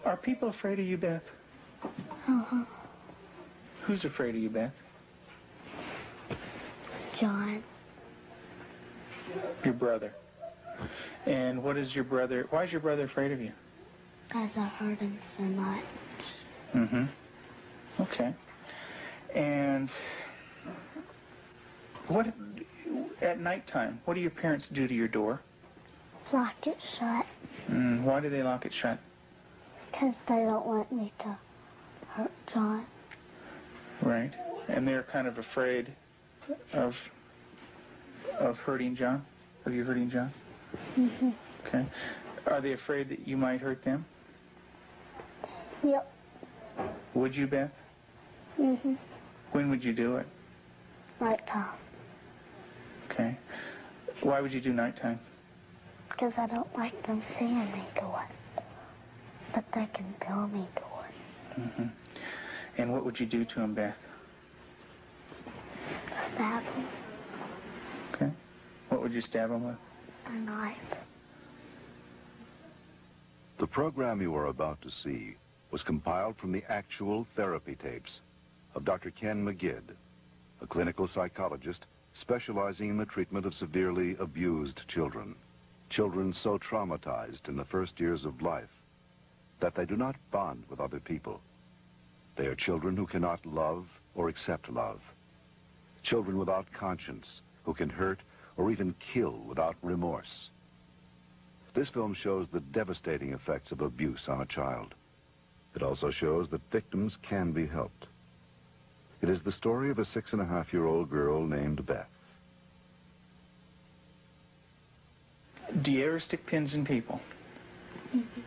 Are people afraid of you, Beth? Uh-huh. Who's afraid of you, Beth? John. Your brother. And what is your brother, why is your brother afraid of you? Because I hurt him so much. Mm-hmm. Okay. And what, at nighttime, what do your parents do to your door? Lock it shut. Why do they lock it shut? Because they don't want me to hurt John. Right. And they're kind of afraid of hurting John? Of you hurting John? Mm-hmm. Okay. Are they afraid that you might hurt them? Yep. Would you, Beth? Mm-hmm. When would you do it? Nighttime. Okay. Why would you do nighttime? Because I don't like them seeing me do it. But they can feel me do it. Mm-hmm. And what would you do to him, Beth? Stab him. Okay. What would you stab him with? A knife. The program you are about to see was compiled from the actual therapy tapes of Dr. Ken McGidd, a clinical psychologist specializing in the treatment of severely abused children. Children so traumatized in the first years of life that they do not bond with other people. They are children who cannot love or accept love. Children without conscience who can hurt or even kill without remorse. This film shows the devastating effects of abuse on a child. It also shows that victims can be helped. It is the story of a 6.5-year-old girl named Beth. Do you ever stick pins in people? Mm-hmm.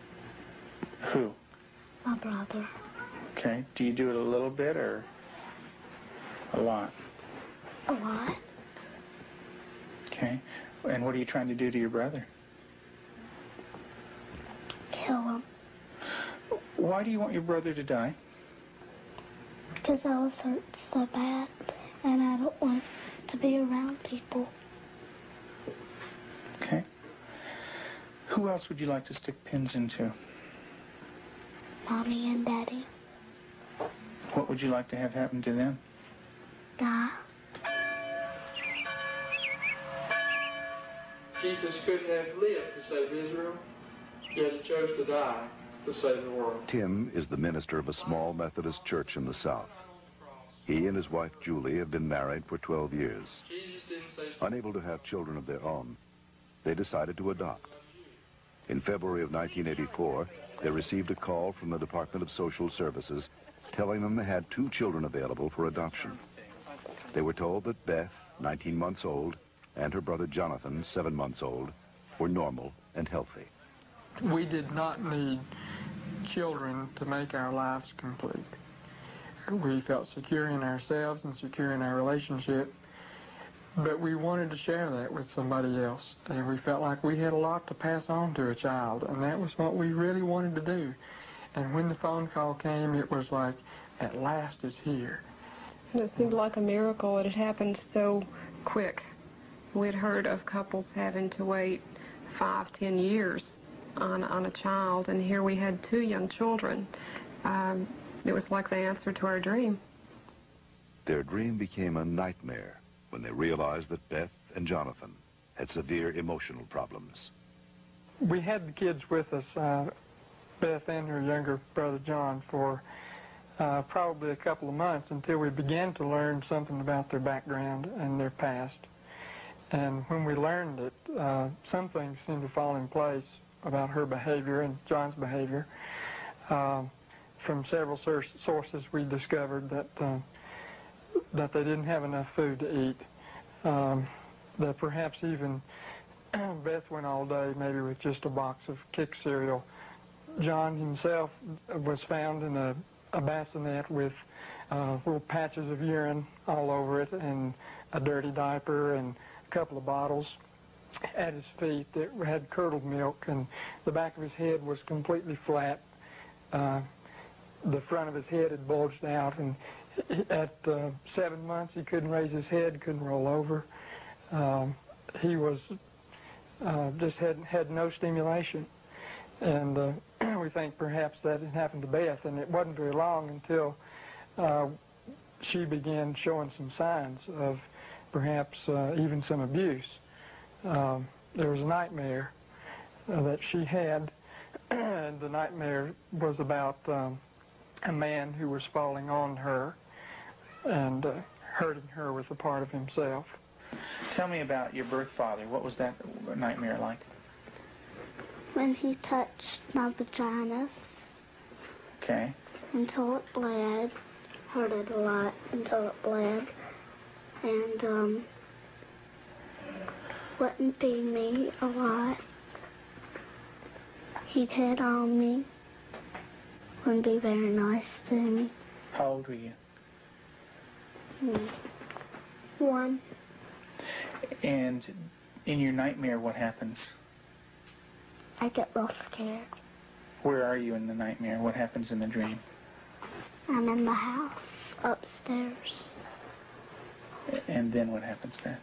Who? My brother. Okay. Do you do it a little bit or a lot? A lot. Okay. And what are you trying to do to your brother? Kill him. Why do you want your brother to die? Because I was hurt so bad, and I don't want to be around people. Okay. Who else would you like to stick pins into? Mommy and Daddy. What would you like to have happen to them? Die. Jesus could have lived to save Israel, yet he chose to die to save the world. Tim is the minister of a small Methodist church in the South. He and his wife Julie have been married for 12 years. Jesus didn't say so. Unable to have children of their own, they decided to adopt. In February of 1984, they received a call from the Department of Social Services telling them they had 2 children available for adoption. They were told that Beth, 19 months old, and her brother Jonathan, 7 months old, were normal and healthy. We did not need children to make our lives complete. We felt secure in ourselves and secure in our relationship, but we wanted to share that with somebody else. And we felt like we had a lot to pass on to a child, and that was what we really wanted to do. And when the phone call came, it was like, at last it's here. And it seemed like a miracle. It had happened so quick. We'd heard of couples having to wait 5, 10 years on a child, and here we had 2 young children. It was like the answer to our dream. Their dream became a nightmare when they realized that Beth and Jonathan had severe emotional problems. We had the kids with us, Beth and her younger brother John, for probably a couple of months until we began to learn something about their background and their past. And when we learned it, some things seemed to fall in place about her behavior and John's behavior. From several sources, we discovered that they didn't have enough food to eat. That perhaps even Beth went all day maybe with just a box of Kick cereal. John himself was found in a bassinet with little patches of urine all over it and a dirty diaper and a couple of bottles at his feet that had curdled milk, and the back of his head was completely flat. The front of his head had bulged out, and at 7 months he couldn't raise his head, couldn't roll over. He was just had no stimulation. And we think perhaps that had happened to Beth, and it wasn't very long until she began showing some signs of perhaps even some abuse. There was a nightmare that she had, and the nightmare was about a man who was falling on her and hurting her with a part of himself. Tell me about your birth father. What was that nightmare like? When he touched my vagina Okay. until it bled, hurt it a lot until it bled, and wouldn't feed me a lot. He'd hit on me, wouldn't be very nice to me. How old were you? 1. And in your nightmare, what happens? I get real scared. Where are you in the nightmare? What happens in the dream? I'm in the house, upstairs. And then what happens, Beth?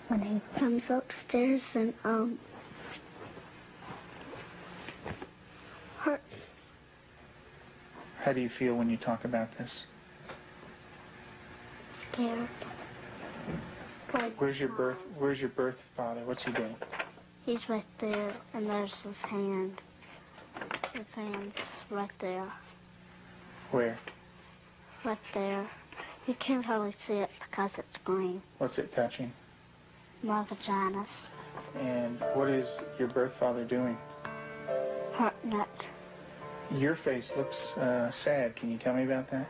When he comes upstairs and, hurts. How do you feel when you talk about this? Scared. Where's your birth father? What's he doing? He's right there, and there's his hand. His hand's right there. Where? Right there. You can't hardly see it because it's green. What's it touching? My vagina. And what is your birth father doing? Hurting it. Your face looks sad. Can you tell me about that?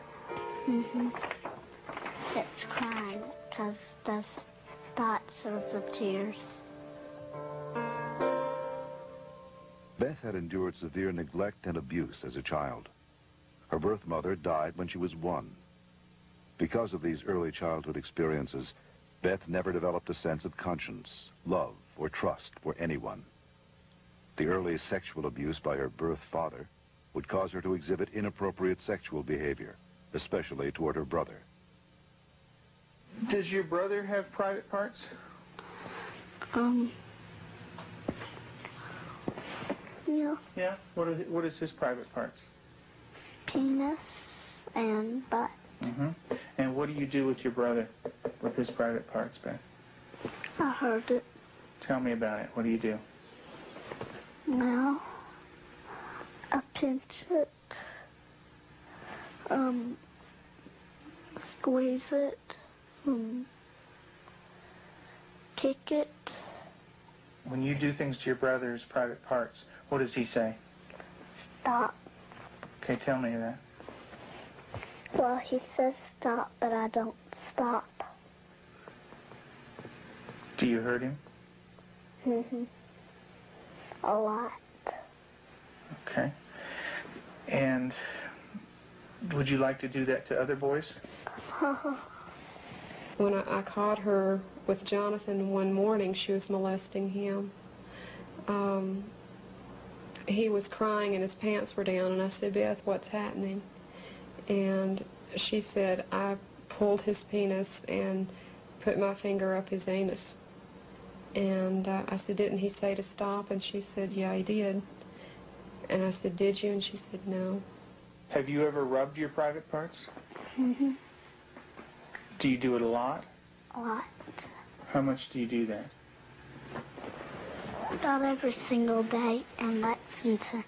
It's crying because there's dots of the tears. Beth had endured severe neglect and abuse as a child. Her birth mother died when she was 1. Because of these early childhood experiences, Beth never developed a sense of conscience, love, or trust for anyone. The early sexual abuse by her birth father would cause her to exhibit inappropriate sexual behavior, especially toward her brother. Does your brother have private parts? Yeah. Yeah? What is his private parts? Penis and butt. And what do you do with your brother, with his private parts, Beth? I heard it. Tell me about it. What do you do? Well, I pinch it, squeeze it, kick it. When you do things to your brother's private parts, what does he say? Stop. Okay, tell me that. Well, he says stop, but I don't stop. Do you hurt him? A lot. Okay. And would you like to do that to other boys? When I caught her with Jonathan one morning, she was molesting him. He was crying and his pants were down, and I said, Beth, what's happening? And she said, I pulled his penis and put my finger up his anus. And I said, didn't he say to stop? And she said, yeah, he did. And I said, did you? And she said, no. Have you ever rubbed your private parts? Do you do it a lot? A lot. How much do you do that? Not every single day in Lexington.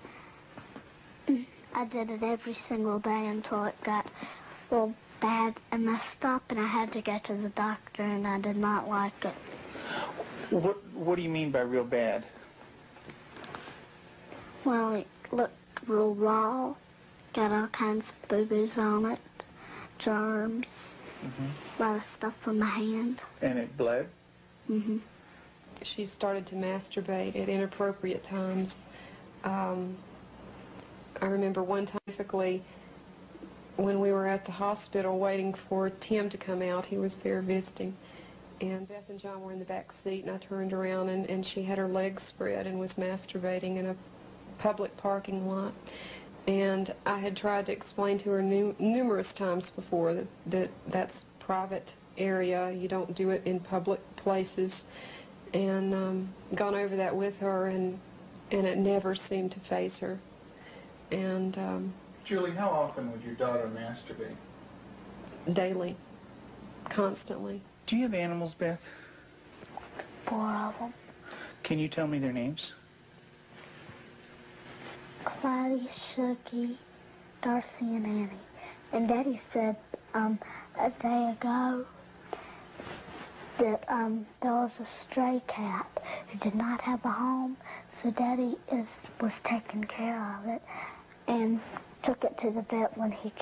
I did it every single day until it got real bad and messed up, and I had to go to the doctor, and I did not like it. What do you mean by real bad? Well, it looked real raw, got all kinds of boo-boos on it, germs, a lot of stuff on my hand. And it bled? She started to masturbate at inappropriate times. I remember one time, specifically, when we were at the hospital waiting for Tim to come out. He was there visiting. And Beth and John were in the back seat, and I turned around, and she had her legs spread and was masturbating in a public parking lot. And I had tried to explain to her numerous times before that that's private area. You don't do it in public places. And gone over that with her, and and it never seemed to faze her. And Julie, how often would your daughter masturbate? daily, constantly. Do you have animals, Beth? 4 of them. Can you tell me their names? Clyde, Shuggy, Darcy, and Annie. And Daddy said a day ago that there was a stray cat who did not have a home, so Daddy was taking care of it and took it to the vet when he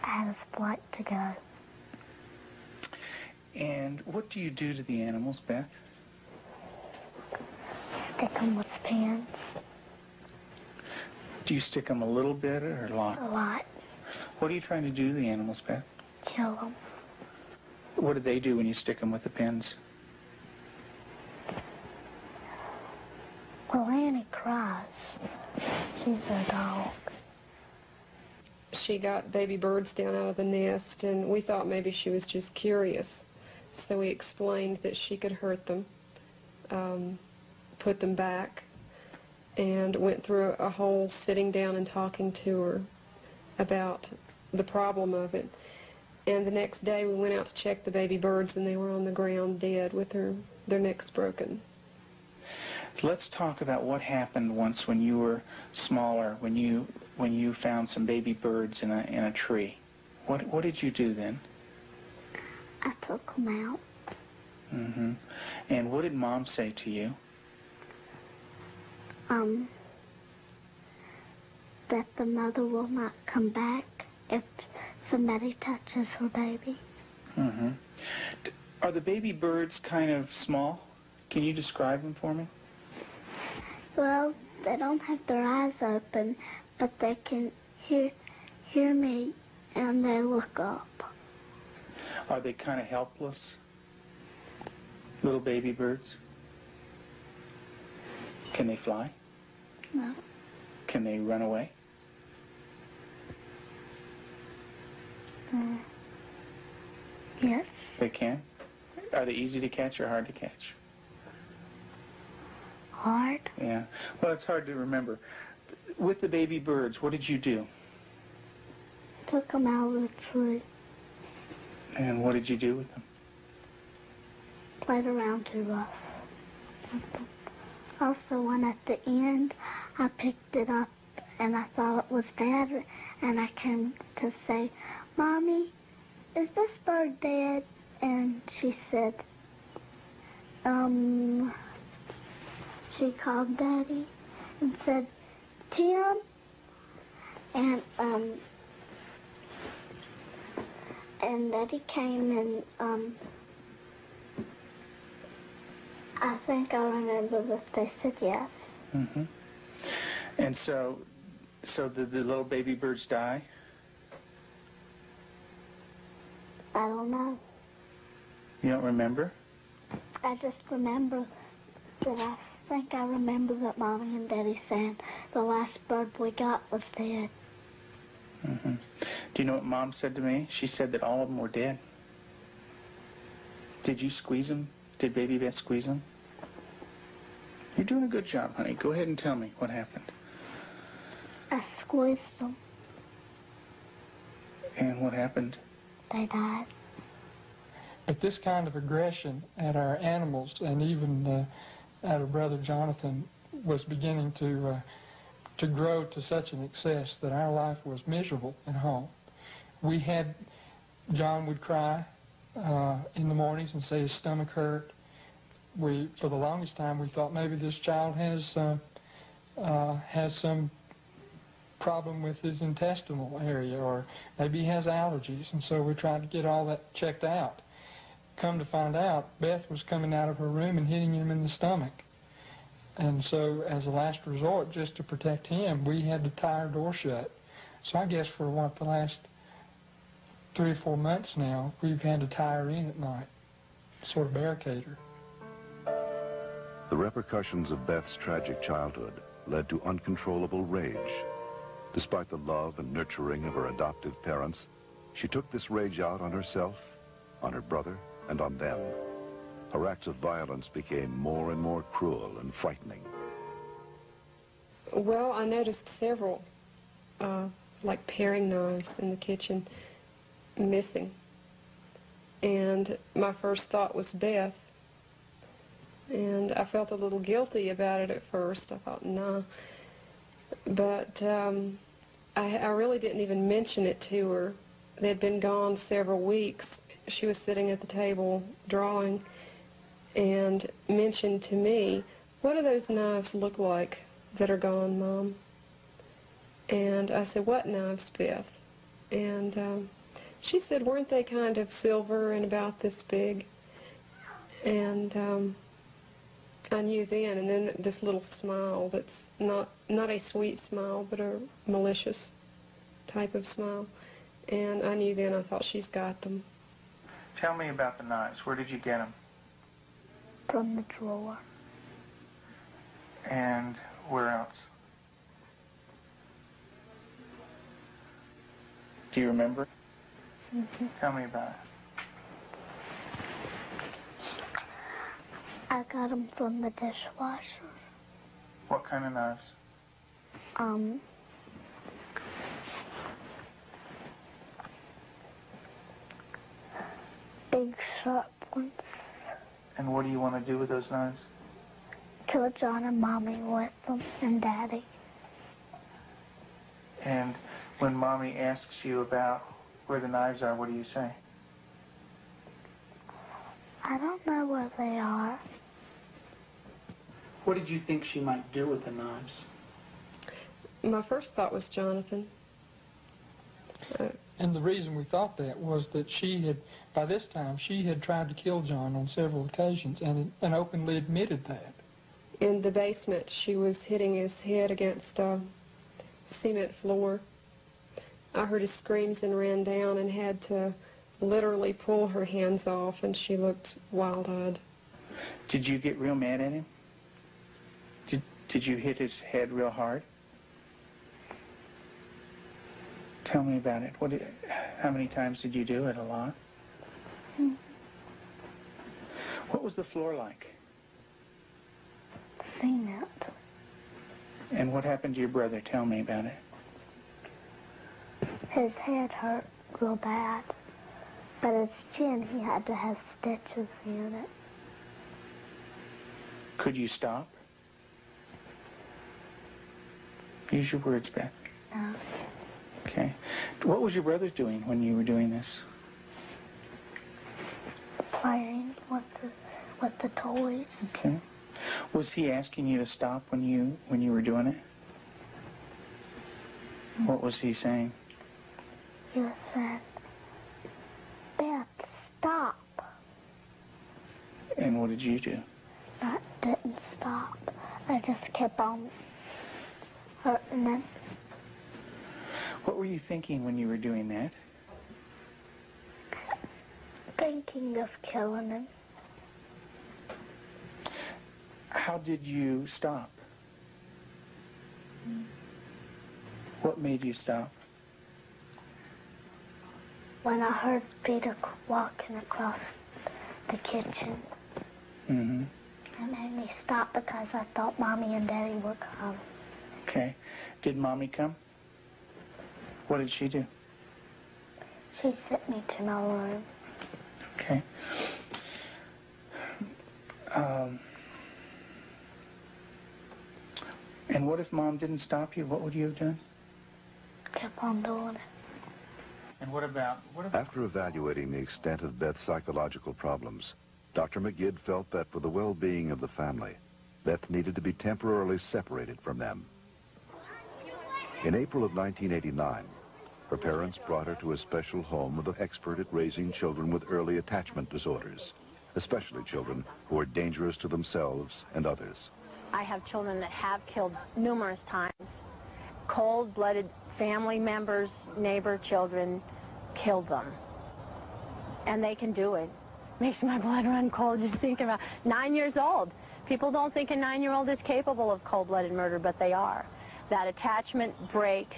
had his flight to go. And what do you do to the animals, Beth? Stick them with pins. Do you stick them a little bit or a lot? A lot. What are you trying to do to the animals, Beth? Kill them. What do they do when you stick them with the pins? Well, Annie cries. She's a dog. She got baby birds down out of the nest, and we thought maybe she was just curious. So we explained that she could hurt them, put them back, and went through a whole sitting down and talking to her about the problem of it. And the next day we went out to check the baby birds, and they were on the ground dead with their necks broken. Let's talk about what happened once when you were smaller, when you found some baby birds in a tree. What did you do then? I took them out. Mm-hmm. And what did Mom say to you? That the mother will not come back if somebody touches her baby. Mm-hmm. Are the baby birds kind of small? Can you describe them for me? Well, they don't have their eyes open, but they can hear me, and they look up. Are they kind of helpless? Little baby birds? Can they fly? No. Can they run away? Yes. They can? Are they easy to catch or hard to catch? Hard. Yeah. Well, it's hard to remember. With the baby birds, what did you do? Took them out of the tree. And what did you do with them? Played around too rough. Also, when at the end, I picked it up and I thought it was Dad, and I came to say, Mommy, is this bird dead? And she said, she called Daddy and said, Tim, and Daddy came and, I think I remember that they said yes. Mm-hmm. And so did the little baby birds die? I don't know. You don't remember? I just remember that I think I remember that Mommy and Daddy said the last bird we got was dead. Mm-hmm. Do you know what Mom said to me? She said that all of them were dead. Did you squeeze them? Did Baby Beth squeeze them? You're doing a good job, honey. Go ahead and tell me what happened. I squeezed them. And what happened? They died. But this kind of aggression at our animals, and even at our brother Jonathan, was beginning to grow to such an excess that our life was miserable at home. John would cry in the mornings and say his stomach hurt. For the longest time, we thought maybe this child has some problem with his intestinal area, or maybe he has allergies, and so we tried to get all that checked out. Come to find out, Beth was coming out of her room and hitting him in the stomach. And so, as a last resort, just to protect him, we had to tie our door shut. So I guess for the last 3 or 4 months now, we've had to tie her in at night, sort of barricade her. The repercussions of Beth's tragic childhood led to uncontrollable rage. Despite the love and nurturing of her adoptive parents, she took this rage out on herself, on her brother, and on them. Her acts of violence became more and more cruel and frightening. Well, I noticed several, like paring knives in the kitchen, missing. And my first thought was Beth. And I felt a little guilty about it at first. I thought, nah. But I really didn't even mention it to her. They'd been gone several weeks. She was sitting at the table drawing and mentioned to me, "What do those knives look like that are gone, Mom?" And I said, "What knives, Beth?" And she said, "Weren't they kind of silver and about this big?" And I knew then, and then this little smile that's not a sweet smile, but a malicious type of smile. And I knew then, I thought, she's got them. Tell me about the knives. Where did you get them? From the drawer. And where else? Do you remember? Mm-hmm. Tell me about it. I got them from the dishwasher. What kind of knives? Big sharp ones. And what do you want to do with those knives? Kill John and Mommy with them, and Daddy. And when Mommy asks you about where the knives are, what do you say? I don't know where they are. What did you think she might do with the knives? My first thought was Jonathan. And the reason we thought that was that she had, by this time, she had tried to kill John on several occasions and openly admitted that. In the basement, she was hitting his head against a cement floor. I heard his screams and ran down and had to literally pull her hands off, and she looked wild-eyed. Did you get real mad at him? Did you hit his head real hard? Tell me about it. How many times did you do it? A lot? Mm-hmm. What was the floor like? Cement. And what happened to your brother? Tell me about it. His head hurt real bad, but his chin, he had to have stitches in it. Could you stop? Use your words, Beth. No. Okay. What was your brother doing when you were doing this? Playing with the toys. Okay. Was he asking you to stop when you were doing it? What was he saying? He said, "Beth, stop." And what did you do? I didn't stop. I just kept on hurting him. What were you thinking when you were doing that? Thinking of killing him. How did you stop? What made you stop? When I heard Peter walking across the kitchen. Mm-hmm. It made me stop because I thought Mommy and Daddy were coming. Okay. Did Mommy come? What did she do? She sent me to my room. Okay. And what if Mom didn't stop you? What would you have done? Kept on doing it. And what about... After evaluating the extent of Beth's psychological problems, Dr. McGidd felt that for the well-being of the family, Beth needed to be temporarily separated from them. In April of 1989, her parents brought her to a special home with an expert at raising children with early attachment disorders, especially children who are dangerous to themselves and others. I have children that have killed numerous times. Cold-blooded family members, neighbor children killed them. And they can do it. Makes my blood run cold just thinking about 9 years old. People don't think a 9-year-old is capable of cold-blooded murder, but they are. That attachment break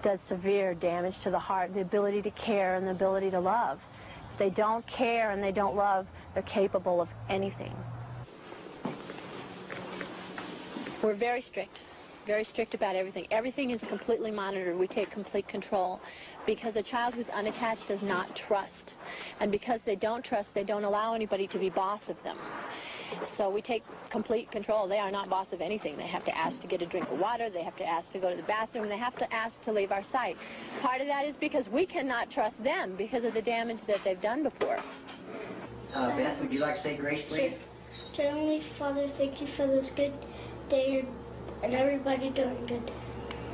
does severe damage to the heart, the ability to care and the ability to love. If they don't care and they don't love, They're capable of anything. We're very strict about everything. Everything is completely monitored. We take complete control because a child who's unattached does not trust. And because they don't trust, they don't allow anybody to be boss of them. So we take complete control. They are not boss of anything. They have to ask to get a drink of water. They have to ask to go to the bathroom. They have to ask to leave our sight. Part of that is because we cannot trust them because of the damage that they've done before. Beth, would you like to say grace, please? Dear Heavenly Father, thank you for this good day and everybody doing good.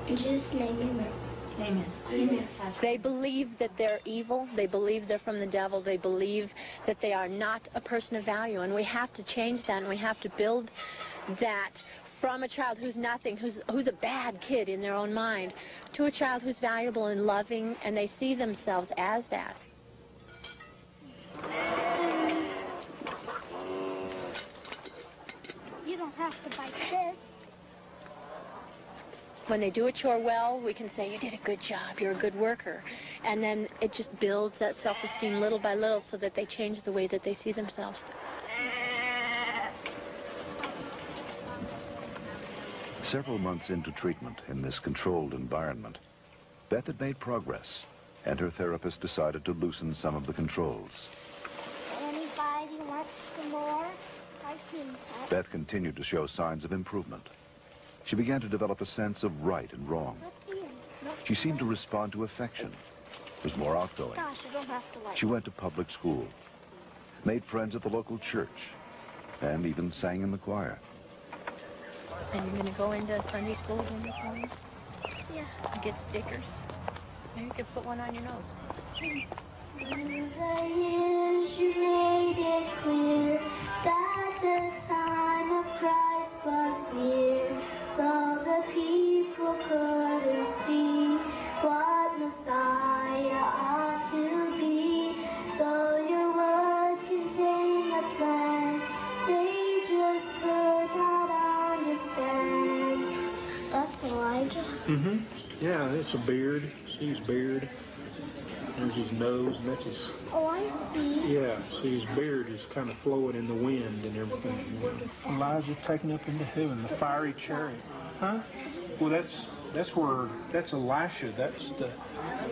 In Jesus' name, amen. Amen. Amen. They believe that they're evil. They believe they're from the devil. They believe that they are not a person of value. And we have to change that, and we have to build that from a child who's nothing, who's a bad kid in their own mind, to a child who's valuable and loving, and they see themselves as that. You don't have to bite this. When they do a chore well, we can say, you did a good job, you're a good worker. And then it just builds that self-esteem little by little so that they change the way that they see themselves. Several months into treatment in this controlled environment, Beth had made progress, and her therapist decided to loosen some of the controls. Anybody wants some more? I've seen that. Beth continued to show signs of improvement. She began to develop a sense of right and wrong. She seemed to respond to affection, was more outgoing. Gosh, you don't have to like She went to public school, made friends at the local church, and even sang in the choir. And you're going to go into Sunday school when you come? Yeah. And get stickers. Maybe you could put one on your nose. Through the years you made it clear that the time of Christ was near. Though the people couldn't see what Messiah ought to be, though your word contained a plan, they just could not understand. That's Elijah. Mm-hmm. Yeah, it's a beard. See his beard. There's his nose, and that's his... Oh, I see. Yeah, see his beard is kind of flowing in the wind and everything. Elijah taken up into heaven, the fiery chariot. Huh? Well, that's Elisha. That's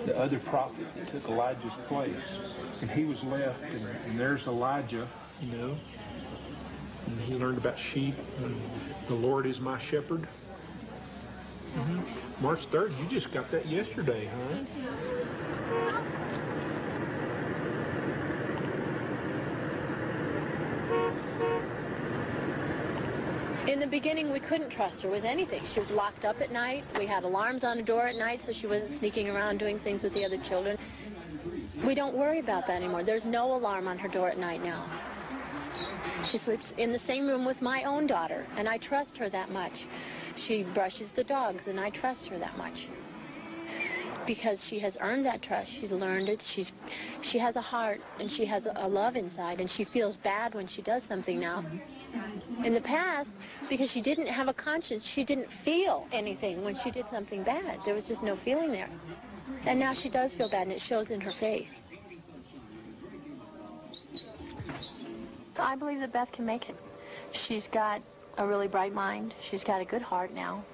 the other prophet that took Elijah's place. And he was left, and there's Elijah, You know? And he learned about sheep, and the Lord is my shepherd. Mm-hmm. March 3rd, you just got that yesterday, huh? In the beginning, we couldn't trust her with anything. She was locked up at night. We had alarms on the door at night so she wasn't sneaking around doing things with the other children. We don't worry about that anymore. There's no alarm on her door at night now. She sleeps in the same room with my own daughter, and I trust her that much. She brushes the dogs, and I trust her that much. Because she has earned that trust. She's learned it. She has a heart, and she has a love inside, and she feels bad when she does something now. In the past, because she didn't have a conscience, she didn't feel anything when she did something bad. There was just no feeling there. And now she does feel bad, and it shows in her face. I believe that Beth can make it. She's got a really bright mind. She's got a good heart now,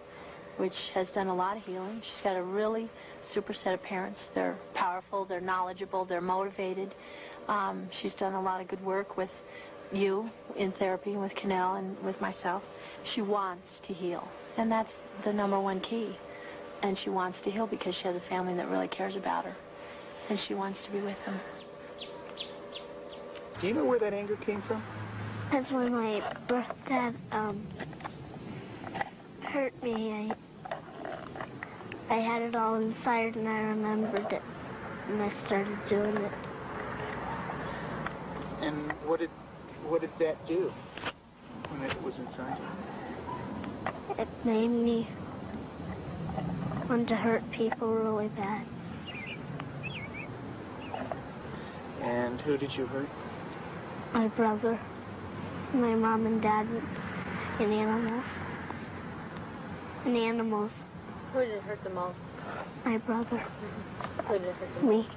which has done a lot of healing. She's got a really super set of parents. They're powerful, they're knowledgeable, they're motivated. She's done a lot of good work with you in therapy, with Cannell and with myself. She wants to heal, and that's the #1 key. And she wants to heal because she has a family that really cares about her, and she wants to be with them. Do you know where that anger came from? That's when my birth dad hurt me. I had it all inside, and I remembered it, and I started doing it. And what did that do when it was inside you? It made me want to hurt people really bad. And who did you hurt? My brother, my mom and dad, and animals. And animals. Who did it hurt the most? My brother. Who did it hurt the most? Me.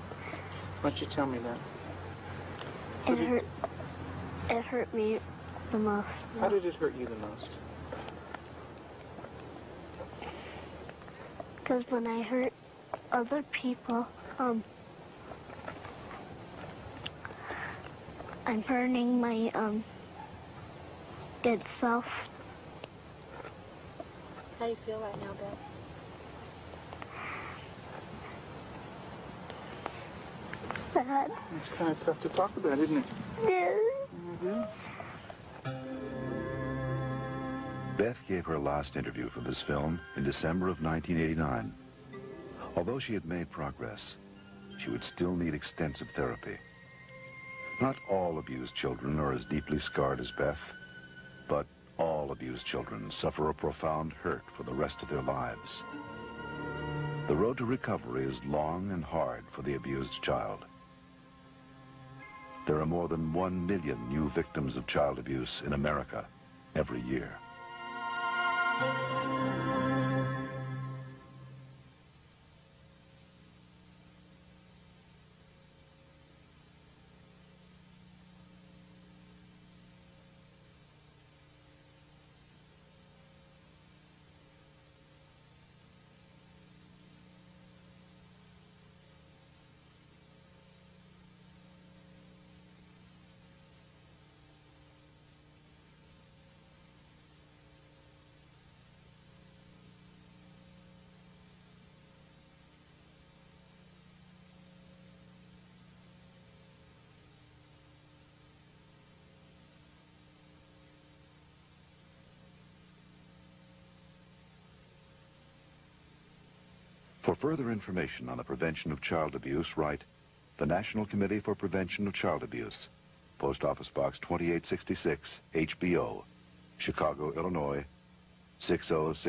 Why don't you tell me that? It hurt. It hurt me the most. How did it hurt you the most? Because when I hurt other people, I'm hurting my good self. How do you feel right now, Beth? Sad. It's kind of tough to talk about, isn't it? Yes. It is. Beth gave her last interview for this film in December of 1989. Although she had made progress, she would still need extensive therapy. Not all abused children are as deeply scarred as Beth, but all abused children suffer a profound hurt for the rest of their lives. The road to recovery is long and hard for the abused child. There are more than 1 million new victims of child abuse in America every year. For further information on the prevention of child abuse, write the National Committee for Prevention of Child Abuse, Post Office Box 2866, HBO, Chicago, Illinois, 606.